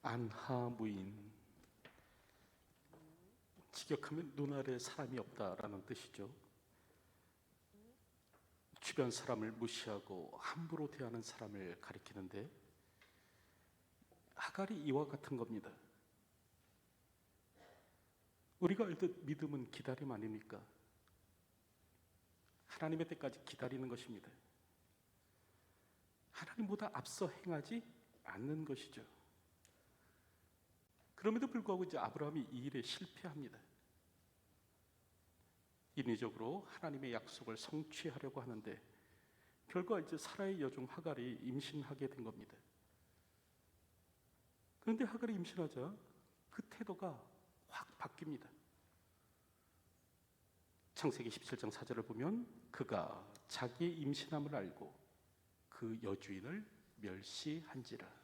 안하무인, 직역하면 눈 아래 사람이 없다라는 뜻이죠. 주변 사람을 무시하고 함부로 대하는 사람을 가리키는데, 하갈이 이와 같은 겁니다. 우리가 알듯 믿음은 기다림 아닙니까? 하나님의 때까지 기다리는 것입니다. 하나님보다 앞서 행하지 않는 것이죠. 그럼에도 불구하고 이제 아브라함이 이 일에 실패합니다. 인위적으로 하나님의 약속을 성취하려고 하는데, 결과 이제 사라의 여종 하갈이 임신하게 된 겁니다. 그런데 하갈이 임신하자 그 태도가 확 바뀝니다. 창세기 17장 4절을 보면 그가 자기의 임신함을 알고 그 여주인을 멸시한지라.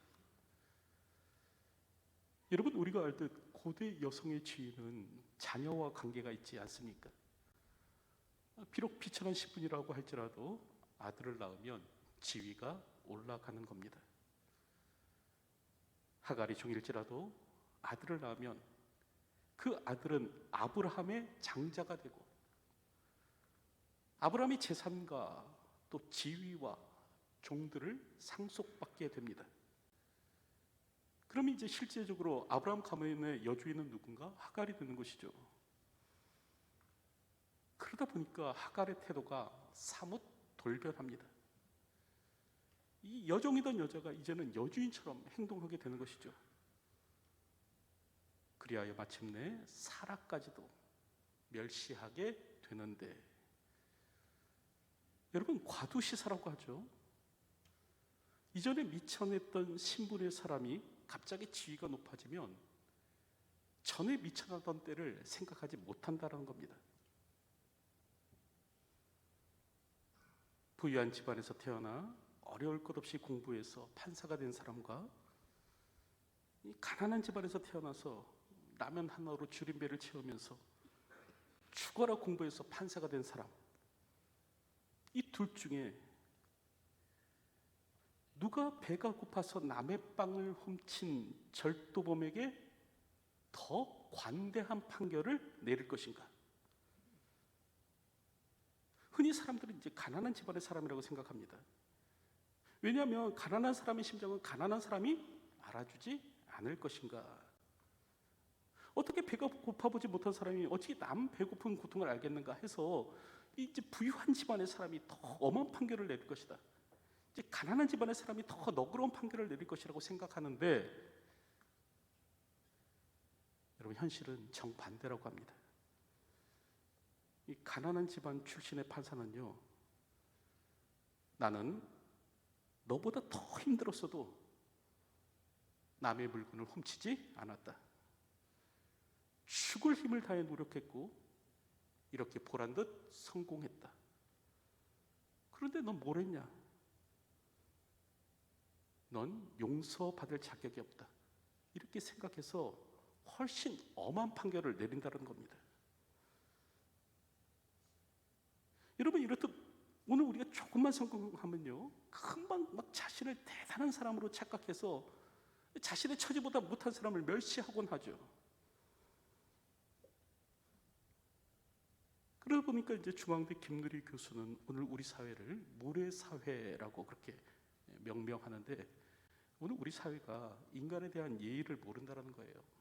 여러분, 우리가 알듯 고대 여성의 지위는 자녀와 관계가 있지 않습니까? 비록 비천한 신분이라고 할지라도 아들을 낳으면 지위가 올라가는 겁니다. 하갈이 종일지라도 아들을 낳으면 그 아들은 아브라함의 장자가 되고 아브라함의 재산과 또 지위와 종들을 상속받게 됩니다. 그럼 이제 실제적으로 아브라함 가문의 여주인은 누군가? 하갈이 되는 것이죠. 그러다 보니까 하갈의 태도가 사뭇 돌변합니다. 이 여종이던 여자가 이제는 여주인처럼 행동하게 되는 것이죠. 그리하여 마침내 사라까지도 멸시하게 되는데, 여러분, 과두시사라고 하죠. 이전에 미천했던 신분의 사람이 갑자기 지위가 높아지면 전에 미천하던 때를 생각하지 못한다는 겁니다. 부유한 집안에서 태어나 어려울 것 없이 공부해서 판사가 된 사람과 이 가난한 집안에서 태어나서 라면 하나로 줄임배를 채우면서 죽어라 공부해서 판사가 된 사람, 이 둘 중에 누가 배가 고파서 남의 빵을 훔친 절도범에게 더 관대한 판결을 내릴 것인가? 흔히 사람들은 이제 가난한 집안의 사람이라고 생각합니다. 왜냐하면 가난한 사람의 심정은 가난한 사람이 알아주지 않을 것인가? 어떻게 배가 고파보지 못한 사람이 어떻게 남 배고픈 고통을 알겠는가 해서 이제 부유한 집안의 사람이 더 엄한 판결을 내릴 것이다, 이제 가난한 집안의 사람이 더 너그러운 판결을 내릴 것이라고 생각하는데, 여러분, 현실은 정반대라고 합니다. 이 가난한 집안 출신의 판사는요, 나는 너보다 더 힘들었어도 남의 물건을 훔치지 않았다, 죽을 힘을 다해 노력했고 이렇게 보란 듯 성공했다. 그런데 넌 뭘 했냐? 넌 용서받을 자격이 없다, 이렇게 생각해서 훨씬 엄한 판결을 내린다는 겁니다. 여러분, 이렇듯 오늘 우리가 조금만 성공하면요, 금방 막 자신을 대단한 사람으로 착각해서 자신의 처지보다 못한 사람을 멸시하곤 하죠. 그러다 보니까 이제 중앙대 김누리 교수는 오늘 우리 사회를 모래사회라고 그렇게 명명하는데, 오늘 우리 사회가 인간에 대한 예의를 모른다는 거예요.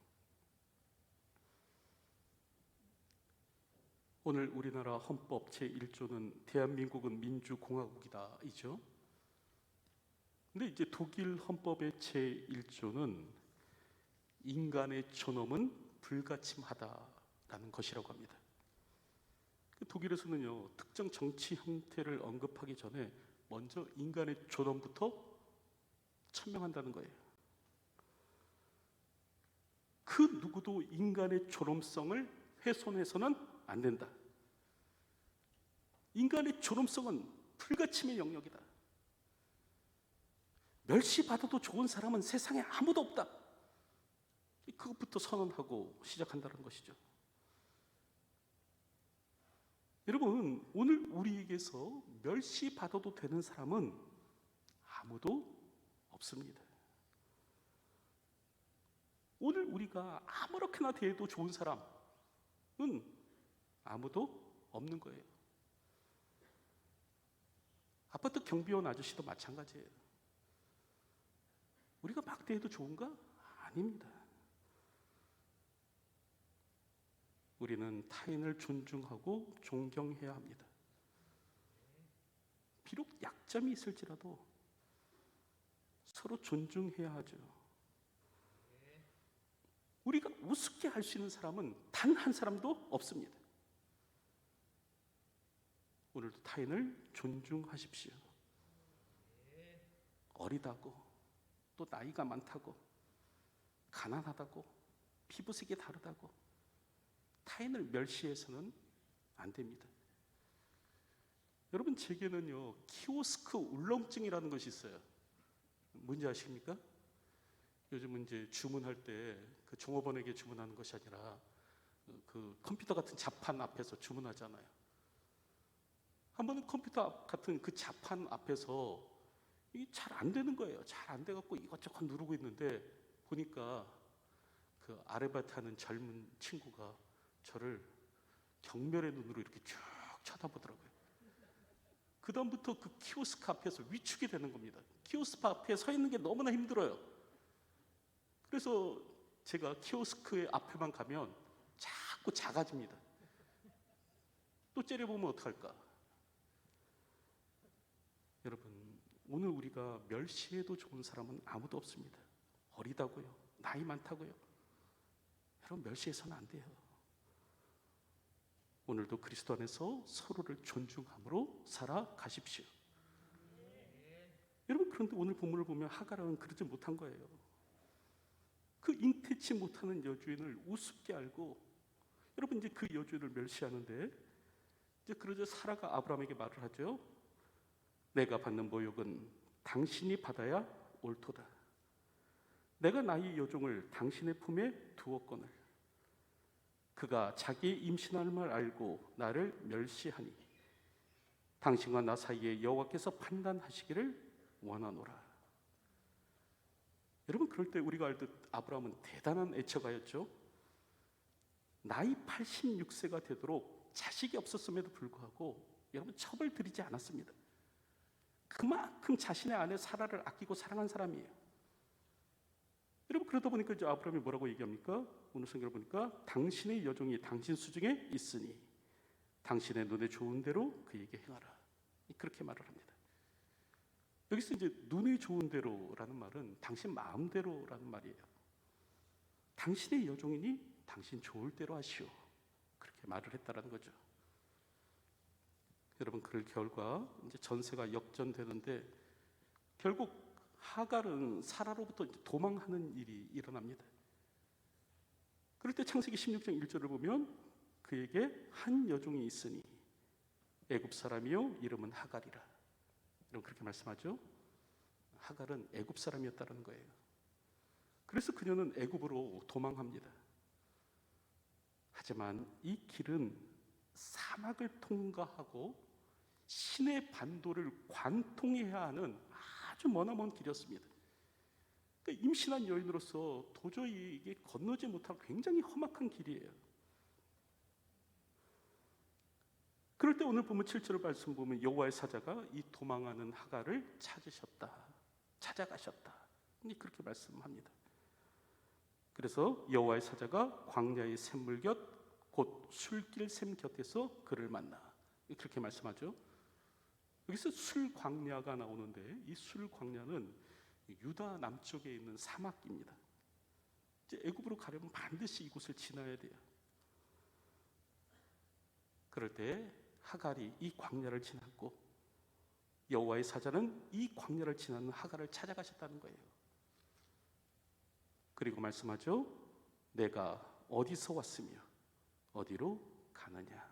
오늘 우리나라 헌법 제1조는 대한민국은 민주공화국이다 이죠. 근데 이제 독일 헌법의 제1조는 인간의 존엄은 불가침하다라는 것이라고 합니다. 독일에서는요, 특정 정치 형태를 언급하기 전에 먼저 인간의 존엄부터 천명한다는 거예요. 그 누구도 인간의 존엄성을 훼손해서는 안 된다. 인간의 존엄성은 불가침의 영역이다. 멸시받아도 좋은 사람은 세상에 아무도 없다. 그것부터 선언하고 시작한다는 것이죠. 여러분, 오늘 우리에게서 멸시받아도 되는 사람은 아무도 없습니다. 오늘 우리가 아무렇게나 대해도 좋은 사람은 아무도 없는 거예요. 아파트 경비원 아저씨도 마찬가지예요. 우리가 막 대해도 좋은가? 아닙니다. 우리는 타인을 존중하고 존경해야 합니다. 비록 약점이 있을지라도 서로 존중해야 하죠. 우리가 우습게 할 수 있는 사람은 단 한 사람도 없습니다. 오늘도 타인을 존중하십시오. 어리다고, 또 나이가 많다고, 가난하다고, 피부색이 다르다고 타인을 멸시해서는 안 됩니다. 여러분, 제게는요 키오스크 울렁증이라는 것이 있어요. 뭔지 아십니까? 요즘은 이제 주문할 때 그 종업원에게 주문하는 것이 아니라 그 컴퓨터 같은 자판 앞에서 주문하잖아요. 한 번은 컴퓨터 같은 그 자판 앞에서 이게 잘 안 되는 거예요. 잘 안 돼갖고 이것저것 누르고 있는데 보니까 그 아르바이트하는 젊은 친구가 저를 경멸의 눈으로 이렇게 쭉 쳐다보더라고요. 그 다음부터 그 키오스크 앞에서 위축이 되는 겁니다. 키오스크 앞에 서 있는 게 너무나 힘들어요. 그래서 제가 키오스크의 앞에만 가면 자꾸 작아집니다. 또 째려보면 어떡할까? 여러분, 오늘 우리가 멸시해도 좋은 사람은 아무도 없습니다. 어리다고요, 나이 많다고요, 여러분 멸시해서는 안 돼요. 오늘도 그리스도 안에서 서로를 존중함으로 살아가십시오. 여러분, 그런데 오늘 본문을 보면 하갈은 그러지 못한 거예요. 그 잉태치 못하는 여주인을 우습게 알고 여러분 이제 그 여주인을 멸시하는데, 이제 그러자 사라가 아브라함에게 말을 하죠. 내가 받는 모욕은 당신이 받아야 옳도다. 내가 나의 여종을 당신의 품에 두었거늘 그가 자기 임신함을 알고 나를 멸시하니 당신과 나 사이에 여호와께서 판단하시기를 원하노라. 여러분, 그럴 때 우리가 알듯 아브라함은 대단한 애처가였죠. 나이 86세가 되도록 자식이 없었음에도 불구하고 여러분 첩을 들이지 않았습니다. 그만큼 자신의 아내 사라를 아끼고 사랑한 사람이에요. 여러분, 그러다 보니까 이제 아브라함이 뭐라고 얘기합니까? 오늘 성경을 보니까 당신의 여종이 당신 수중에 있으니 당신의 눈에 좋은 대로 그에게 행하라. 그렇게 말을 합니다. 여기서 이제 눈에 좋은 대로라는 말은 당신 마음대로라는 말이에요. 당신의 여종이니 당신 좋을 대로 하시오. 그렇게 말을 했다라는 거죠. 여러분, 그 결과 이제 전세가 역전되는데 결국 하갈은 사라로부터 도망하는 일이 일어납니다. 그럴 때 창세기 16장 1절을 보면 그에게 한 여종이 있으니 애굽 사람이요 이름은 하갈이라. 여러분, 그렇게 말씀하죠. 하갈은 애굽 사람이었다는 거예요. 그래서 그녀는 애굽으로 도망합니다. 하지만 이 길은 사막을 통과하고 신의 반도를 관통해야 하는 아주 머나먼 길이었습니다. 그러니까 임신한 여인으로서 도저히 이게 건너지 못할 굉장히 험악한 길이에요. 그럴 때 오늘 보면 7절을 말씀 보면 여호와의 사자가 이 도망하는 하갈을 찾아가셨다. 그렇게 말씀합니다. 그래서 여호와의 사자가 광야의 샘물 곁 곧 술길 샘 곁에서 그를 만나. 그렇게 말씀하죠. 여기서 술광야가 나오는데 이 술광야는 유다 남쪽에 있는 사막입니다. 이제 애굽으로 가려면 반드시 이곳을 지나야 돼요. 그럴 때 하갈이 이 광야를 지났고 여호와의 사자는 이 광야를 지나는 하갈을 찾아가셨다는 거예요. 그리고 말씀하죠. 내가 어디서 왔으며 어디로 가느냐.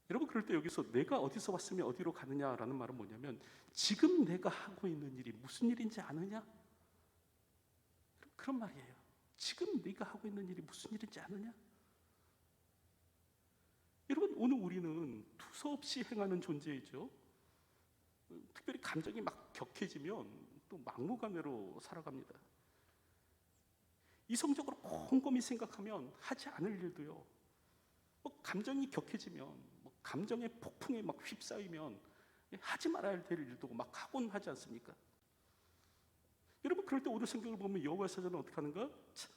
여러분, 그럴 때 여기서 내가 어디서 왔으며 어디로 가느냐라는 말은 뭐냐면 지금 내가 하고 있는 일이 무슨 일인지 아느냐? 그런 말이에요. 지금 네가 하고 있는 일이 무슨 일인지 아느냐? 여러분, 오늘 우리는 두서없이 행하는 존재이죠. 특별히 감정이 막 격해지면 또 막무가내로 살아갑니다. 이성적으로 곰곰이 생각하면 하지 않을 일도요. 뭐 감정이 격해지면, 뭐 감정의 폭풍에 막 휩싸이면 하지 말아야 될 일도 막 하곤 하지 않습니까? 여러분, 그럴 때 오늘 성경을 보면 여호와 사자는 어떻게 하는가?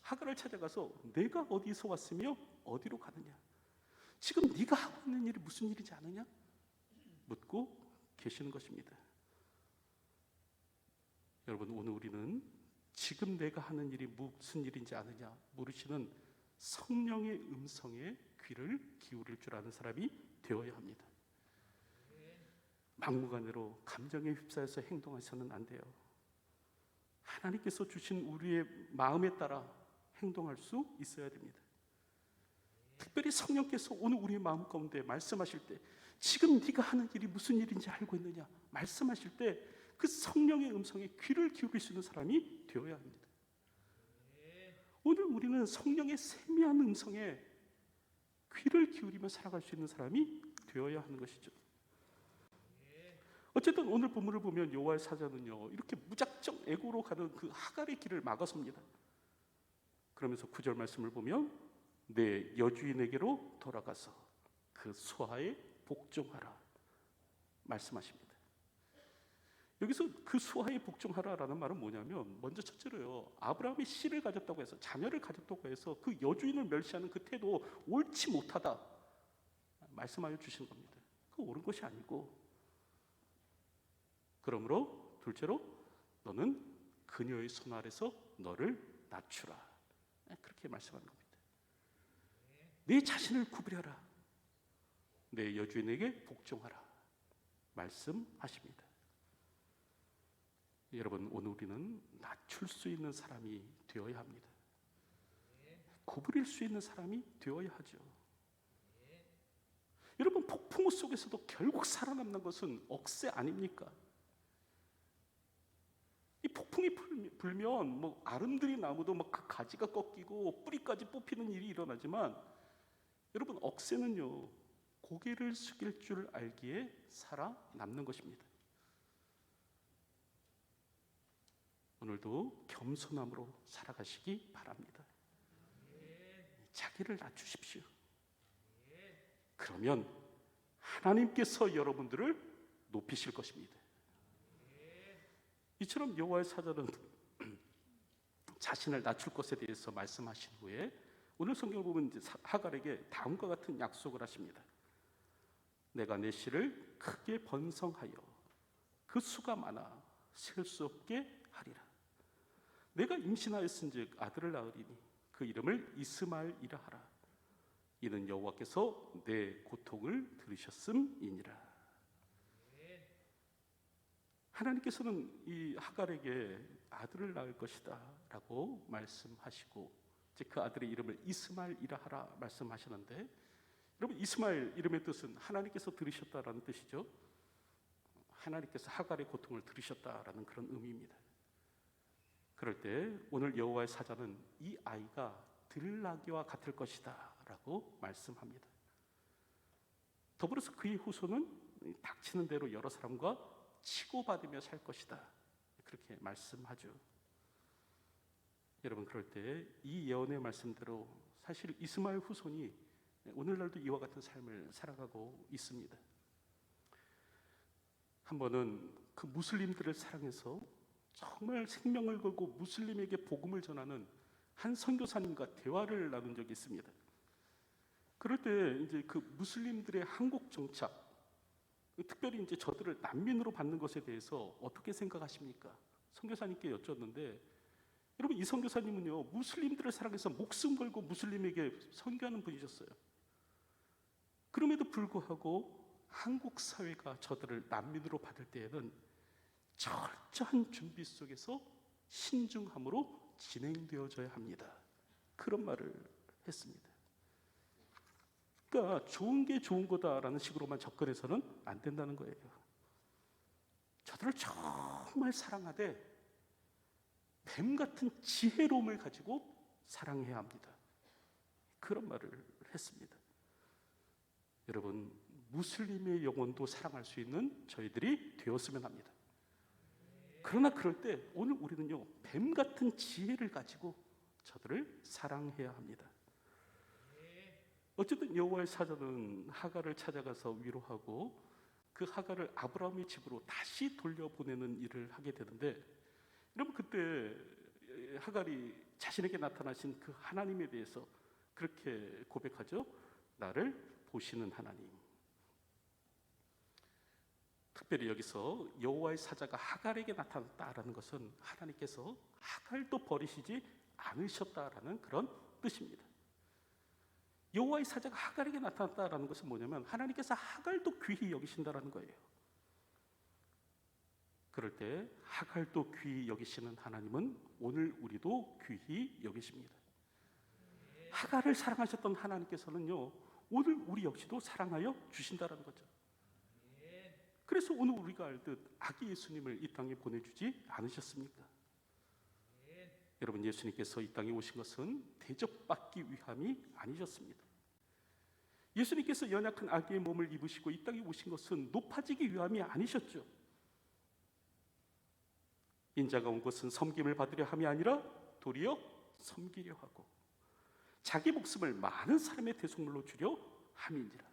하갈을 찾아가서 내가 어디서 왔으며 어디로 가느냐? 지금 네가 하고 있는 일이 무슨 일이지 않느냐? 묻고 계시는 것입니다. 여러분, 오늘 우리는 지금 내가 하는 일이 무슨 일인지 아느냐 물으시는 성령의 음성에 귀를 기울일 줄 아는 사람이 되어야 합니다. 막무가내로 감정에 휩싸여서 행동해서는 안 돼요. 하나님께서 주신 우리의 마음에 따라 행동할 수 있어야 됩니다. 특별히 성령께서 오늘 우리의 마음 가운데 말씀하실 때 지금 네가 하는 일이 무슨 일인지 알고 있느냐 말씀하실 때 그 성령의 음성에 귀를 기울일 수 있는 사람이 되어야 합니다. 오늘 우리는 성령의 세미한 음성에 귀를 기울이며 살아갈 수 있는 사람이 되어야 하는 것이죠. 어쨌든 오늘 본문을 보면 여호와의 사자는요 이렇게 무작정 애고로 가는 그 하갈의 길을 막아섭니다. 그러면서 9절 말씀을 보면 내 여주인에게로 돌아가서 그 수하에 복종하라 말씀하십니다. 여기서 그 수하에 복종하라라는 말은 뭐냐면 먼저 첫째로요 아브라함이 씨를 가졌다고 해서 자녀를 가졌다고 해서 그 여주인을 멸시하는 그 태도 옳지 못하다 말씀하여 주신 겁니다. 그거 옳은 것이 아니고 그러므로 둘째로 너는 그녀의 손 아래서 너를 낮추라 그렇게 말씀하는 겁니다. 내 자신을 구부려라 내 여주인에게 복종하라 말씀하십니다. 여러분 오늘 우리는 낮출 수 있는 사람이 되어야 합니다. 구부릴 수 있는 사람이 되어야 하죠. 여러분 폭풍우 속에서도 결국 살아남는 것은 억새 아닙니까? 이 폭풍이 불면 뭐 아름드리 나무도 막 그 가지가 꺾이고 뿌리까지 뽑히는 일이 일어나지만 여러분 억새는요 고개를 숙일 줄 알기에 살아남는 것입니다. 오늘도 겸손함으로 살아가시기 바랍니다. 자기를 낮추십시오. 그러면 하나님께서 여러분들을 높이실 것입니다. 이처럼 여호와의 사자는 자신을 낮출 것에 대해서 말씀하신 후에 오늘 성경을 보면 이제 하갈에게 다음과 같은 약속을 하십니다. 내가 내 씨를 크게 번성하여 그 수가 많아 셀 수 없게 하리라. 내가 임신하였은즉 아들을 낳으리니 그 이름을 이스마엘이라 하라. 이는 여호와께서 내 고통을 들으셨음이니라. 하나님께서는 이 하갈에게 아들을 낳을 것이다 라고 말씀하시고 이제 그 아들의 이름을 이스마엘이라 하라 말씀하시는데 여러분 이스마엘 이름의 뜻은 하나님께서 들으셨다라는 뜻이죠. 하나님께서 하갈의 고통을 들으셨다라는 그런 의미입니다. 그럴 때 오늘 여호와의 사자는 이 아이가 들나귀와 같을 것이다 라고 말씀합니다. 더불어서 그의 후손은 닥치는 대로 여러 사람과 치고받으며 살 것이다 그렇게 말씀하죠. 여러분 그럴 때 이 예언의 말씀대로 사실 이스마엘 후손이 오늘날도 이와 같은 삶을 살아가고 있습니다. 한 번은 그 무슬림들을 사랑해서 정말 생명을 걸고 무슬림에게 복음을 전하는 한 선교사님과 대화를 나눈 적이 있습니다. 그럴 때 이제 그 무슬림들의 한국 정착, 특별히 이제 저들을 난민으로 받는 것에 대해서 어떻게 생각하십니까? 선교사님께 여쭈었는데 여러분 이 선교사님은요 무슬림들을 사랑해서 목숨 걸고 무슬림에게 선교하는 분이셨어요. 그럼에도 불구하고 한국 사회가 저들을 난민으로 받을 때에는 철저한 준비 속에서 신중함으로 진행되어져야 합니다. 그런 말을 했습니다. 그러니까 좋은 게 좋은 거다라는 식으로만 접근해서는 안 된다는 거예요. 저들을 정말 사랑하되 뱀 같은 지혜로움을 가지고 사랑해야 합니다. 그런 말을 했습니다. 여러분 무슬림의 영혼도 사랑할 수 있는 저희들이 되었으면 합니다. 그러나 그럴 때 오늘 우리는요 뱀 같은 지혜를 가지고 저들을 사랑해야 합니다. 어쨌든 여호와의 사자는 하갈을 찾아가서 위로하고 그 하갈을 아브라함의 집으로 다시 돌려보내는 일을 하게 되는데, 여러분 그때 하갈이 자신에게 나타나신 그 하나님에 대해서 그렇게 고백하죠. 나를 보시는 하나님. 특별히 여기서 여호와의 사자가 하갈에게 나타났다라는 것은 하나님께서 하갈도 버리시지 않으셨다라는 그런 뜻입니다. 여호와의 사자가 하갈에게 나타났다라는 것은 뭐냐면 하나님께서 하갈도 귀히 여기신다라는 거예요. 그럴 때 하갈도 귀히 여기시는 하나님은 오늘 우리도 귀히 여기십니다. 하갈을 사랑하셨던 하나님께서는요, 오늘 우리 역시도 사랑하여 주신다라는 거죠. 그래서 오늘 우리가 알듯 아기 예수님을 이 땅에 보내주지 않으셨습니까? 여러분, 예수님께서 이 땅에 오신 것은 대접받기 위함이 아니셨습니다. 예수님께서 연약한 아기의 몸을 입으시고 이 땅에 오신 것은 높아지기 위함이 아니셨죠. 인자가 온 것은 섬김을 받으려 함이 아니라 도리어 섬기려 하고 자기 목숨을 많은 사람의 대속물로 주려 함이니라.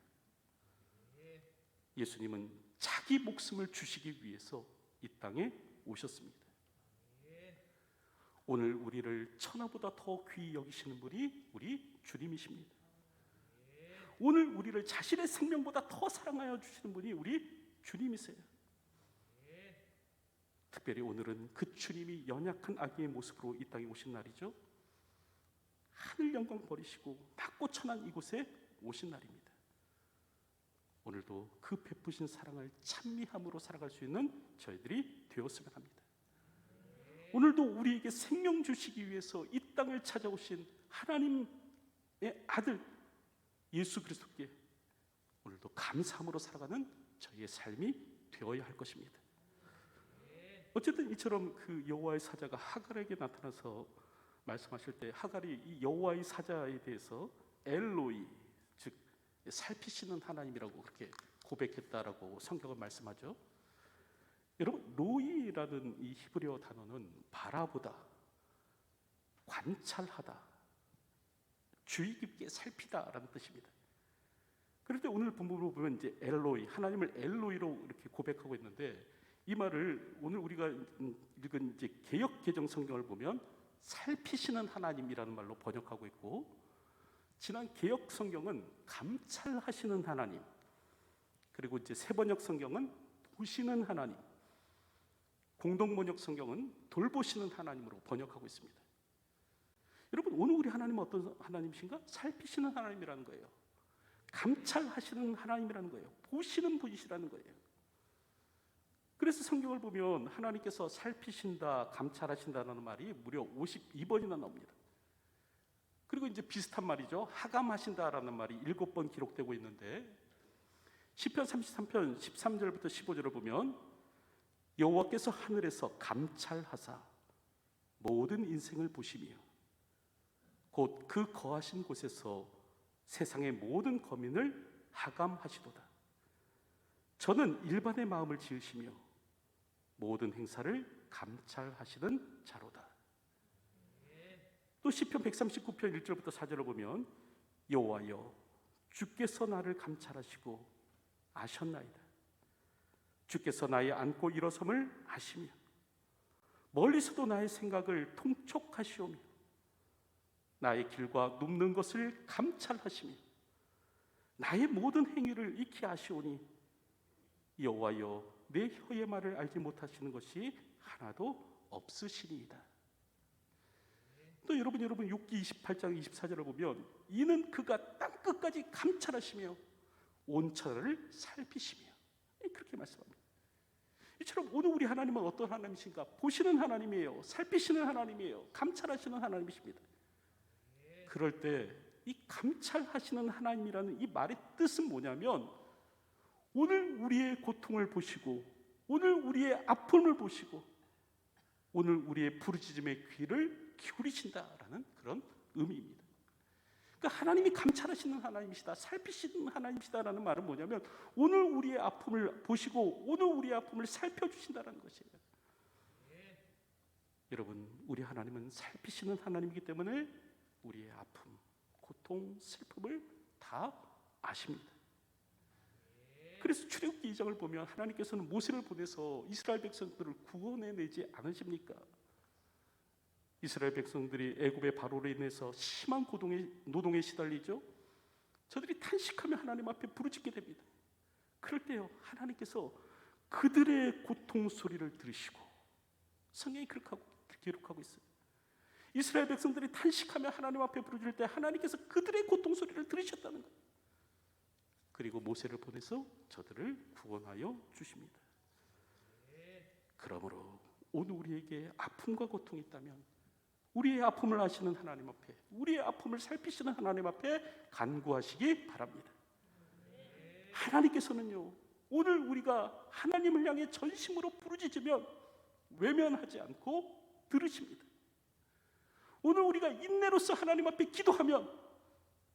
예수님은 자기 목숨을 주시기 위해서 이 땅에 오셨습니다. 오늘 우리를 천하보다 더 귀히 여기시는 분이 우리 주님이십니다. 오늘 우리를 자신의 생명보다 더 사랑하여 주시는 분이 우리 주님이세요. 특별히 오늘은 그 주님이 연약한 아기의 모습으로 이 땅에 오신 날이죠. 하늘 영광 버리시고 낮고 천한 이곳에 오신 날입니다. 오늘도 그 베푸신 사랑을 찬미함으로 살아갈 수 있는 저희들이 되었으면 합니다. 오늘도 우리에게 생명 주시기 위해서 이 땅을 찾아오신 하나님의 아들 예수 그리스도께 오늘도 감사함으로 살아가는 저희의 삶이 되어야 할 것입니다. 어쨌든 이처럼 그 여호와의 사자가 하갈에게 나타나서 말씀하실 때 하갈이 이 여호와의 사자에 대해서 엘로이, 즉 살피시는 하나님이라고 그렇게 고백했다라고 성경은 말씀하죠. 여러분, 로이라는 이 히브리어 단어는 바라보다, 관찰하다, 주의 깊게 살피다라는 뜻입니다. 그런데 오늘 본문으로 보면 이제 엘로이, 하나님을 엘로이로 이렇게 고백하고 있는데, 이 말을 오늘 우리가 읽은 이제 개역 개정 성경을 보면 살피시는 하나님이라는 말로 번역하고 있고, 지난 개역 성경은 감찰하시는 하나님, 그리고 이제 새번역 성경은 보시는 하나님, 공동번역 성경은 돌보시는 하나님으로 번역하고 있습니다. 여러분, 오늘 우리 하나님은 어떤 하나님이신가? 살피시는 하나님이라는 거예요. 감찰하시는 하나님이라는 거예요. 보시는 분이시라는 거예요. 그래서 성경을 보면 하나님께서 살피신다, 감찰하신다는 말이 무려 52번이나 나옵니다. 그리고 이제 비슷한 말이죠. 하감하신다라는 말이 7번 기록되고 있는데, 시편 33편 13절부터 15절을 보면 여호와께서 하늘에서 감찰하사 모든 인생을 보시며 곧 그 거하신 곳에서 세상의 모든 거민을 하감하시도다. 저는 일반의 마음을 지으시며 모든 행사를 감찰하시는 자로다. 또 시편 139편 1절부터 4절을 보면 여호와여, 주께서 나를 감찰하시고 아셨나이다. 주께서 나의 앉고 일어섬을 아시며 멀리서도 나의 생각을 통촉하시오며 나의 길과 눕는 것을 감찰하시며 나의 모든 행위를 익히 아시오니 여호와여, 내 혀의 말을 알지 못하시는 것이 하나도 없으시리이다. 또 여러분 6기 28장 24절을 보면 이는 그가 땅끝까지 감찰하시며 온 천하를 살피시며, 그렇게 말씀합니다. 이처럼 오늘 우리 하나님은 어떤 하나님이신가? 보시는 하나님이에요. 살피시는 하나님이에요. 감찰하시는 하나님이십니다. 그럴 때 이 감찰하시는 하나님이라는 이 말의 뜻은 뭐냐면, 오늘 우리의 고통을 보시고 오늘 우리의 아픔을 보시고 오늘 우리의 부르짖음의 귀를 기울이신다라는 그런 의미입니다. 그러니까 하나님이 감찰하시는 하나님이시다, 살피시는 하나님이시다라는 말은 뭐냐면 오늘 우리의 아픔을 보시고 오늘 우리의 아픔을 살펴주신다는 것이에요. 여러분, 우리 하나님은 살피시는 하나님이기 때문에 우리의 아픔, 고통, 슬픔을 다 아십니다. 그래서 출애굽기 2장을 보면 하나님께서는 모세를 보내서 이스라엘 백성들을 구원해내지 않으십니까? 이스라엘 백성들이 애굽의 바로로 인해서 심한 노동에 시달리죠. 저들이 탄식하며 하나님 앞에 부르짖게 됩니다. 그럴 때요, 하나님께서 그들의 고통 소리를 들으시고, 성경이 그렇게 기록하고 있어요. 이스라엘 백성들이 탄식하며 하나님 앞에 부르짖을 때 하나님께서 그들의 고통 소리를 들으셨다는 거예요. 그리고 모세를 보내서 저들을 구원하여 주십니다. 그러므로 오늘 우리에게 아픔과 고통이 있다면 우리의 아픔을 아시는 하나님 앞에, 우리의 아픔을 살피시는 하나님 앞에 간구하시기 바랍니다. 하나님께서는요, 오늘 우리가 하나님을 향해 전심으로 부르짖으면 외면하지 않고 들으십니다. 오늘 우리가 인내로서 하나님 앞에 기도하면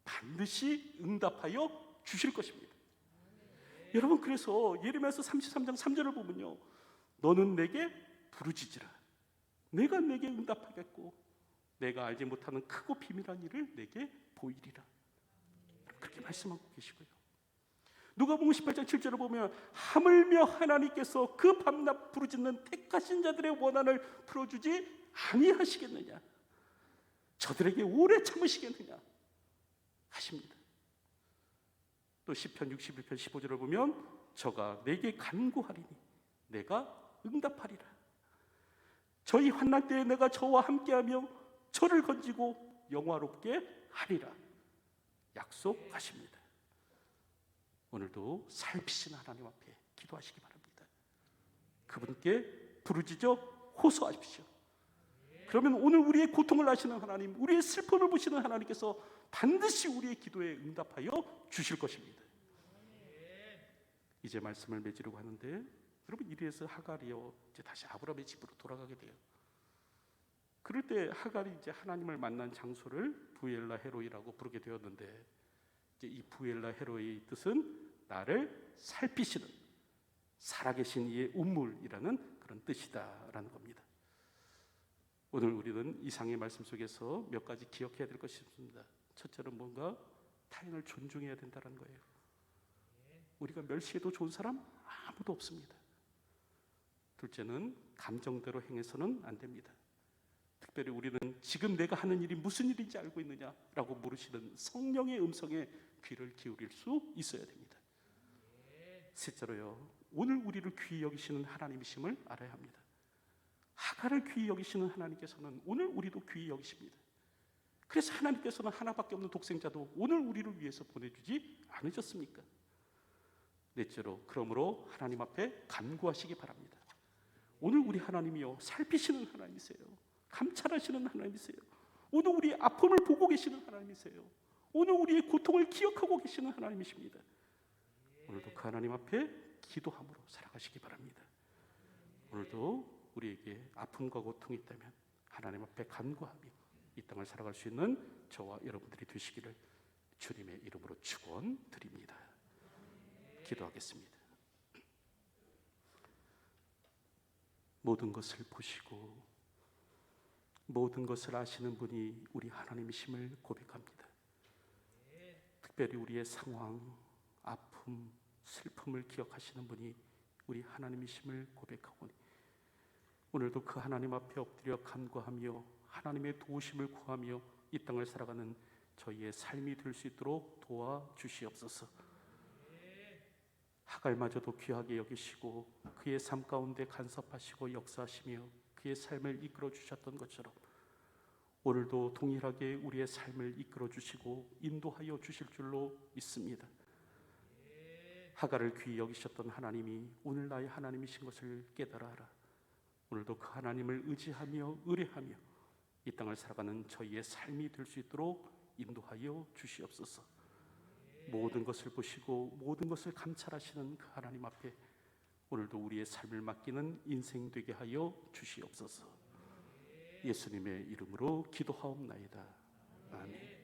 반드시 응답하여 주실 것입니다. 여러분, 그래서 예레미야서 33장 3절을 보면요, 너는 내게 부르짖으라. 내가 내게 응답하겠고 내가 알지 못하는 크고 비밀한 일을 내게 보이리라. 그렇게 말씀하고 계시고요. 누가복음 18장 7절을 보면 하물며 하나님께서 그 밤낮 부르짖는 택하신 자들의 원한을 풀어주지 아니하시겠느냐, 저들에게 오래 참으시겠느냐 하십니다. 또 시편 61편 15절을 보면 저가 내게 간구하리니 내가 응답하리라. 저희 환난 때에 내가 저와 함께하며 저를 건지고 영화롭게 하리라 약속하십니다. 오늘도 살피시는 하나님 앞에 기도하시기 바랍니다. 그분께 부르짖어 호소하십시오. 그러면 오늘 우리의 고통을 아시는 하나님, 우리의 슬픔을 보시는 하나님께서 반드시 우리의 기도에 응답하여 주실 것입니다. 이제 말씀을 맺으려고 하는데, 여러분, 이리에서 하갈이요, 이제 다시 아브라함의 집으로 돌아가게 돼요. 그럴 때 하갈이 이제 하나님을 만난 장소를 부엘라 헤로이라고 부르게 되었는데, 이제 이 부엘라 헤로이의 뜻은 나를 살피시는 살아계신 이의 운물이라는 그런 뜻이다라는 겁니다. 오늘 우리는 이상의 말씀 속에서 몇 가지 기억해야 될 것이 있습니다. 첫째는 뭔가 타인을 존중해야 된다는 거예요. 우리가 멸시해도 좋은 사람 아무도 없습니다. 둘째는 감정대로 행해서는 안 됩니다. 특별히 우리는 지금 내가 하는 일이 무슨 일인지 알고 있느냐라고 물으시는 성령의 음성에 귀를 기울일 수 있어야 됩니다. 셋째로요, 오늘 우리를 귀히 여기시는 하나님이심을 알아야 합니다. 하갈을 귀히 여기시는 하나님께서는 오늘 우리도 귀히 여기십니다. 그래서 하나님께서는 하나밖에 없는 독생자도 오늘 우리를 위해서 보내주지 않으셨습니까? 넷째로, 그러므로 하나님 앞에 간구하시기 바랍니다. 오늘 우리 하나님이요, 살피시는 하나님이세요. 감찰하시는 하나님이세요. 오늘 우리의 아픔을 보고 계시는 하나님이세요. 오늘 우리의 고통을 기억하고 계시는 하나님이십니다. 오늘도 그 하나님 앞에 기도함으로 살아가시기 바랍니다. 오늘도 우리에게 아픔과 고통이 있다면 하나님 앞에 간구하며 이 땅을 살아갈 수 있는 저와 여러분들이 되시기를 주님의 이름으로 축원드립니다. 기도하겠습니다. 모든 것을 보시고 모든 것을 아시는 분이 우리 하나님이심을 고백합니다. 특별히 우리의 상황, 아픔, 슬픔을 기억하시는 분이 우리 하나님이심을 고백하오니 오늘도 그 하나님 앞에 엎드려 간구하며 하나님의 도우심을 구하며 이 땅을 살아가는 저희의 삶이 될 수 있도록 도와주시옵소서. 하갈마저도 귀하게 여기시고 그의 삶 가운데 간섭하시고 역사하시며 그의 삶을 이끌어 주셨던 것처럼 오늘도 동일하게 우리의 삶을 이끌어 주시고 인도하여 주실 줄로 믿습니다. 하갈을 귀히 여기셨던 하나님이 오늘 나의 하나님이신 것을 깨달아라. 오늘도 그 하나님을 의지하며 의뢰하며 이 땅을 살아가는 저희의 삶이 될 수 있도록 인도하여 주시옵소서. 모든 것을 보시고 모든 것을 감찰하시는 그 하나님 앞에 오늘도 우리의 삶을 맡기는 인생 되게 하여 주시옵소서. 예수님의 이름으로 기도하옵나이다. 아멘.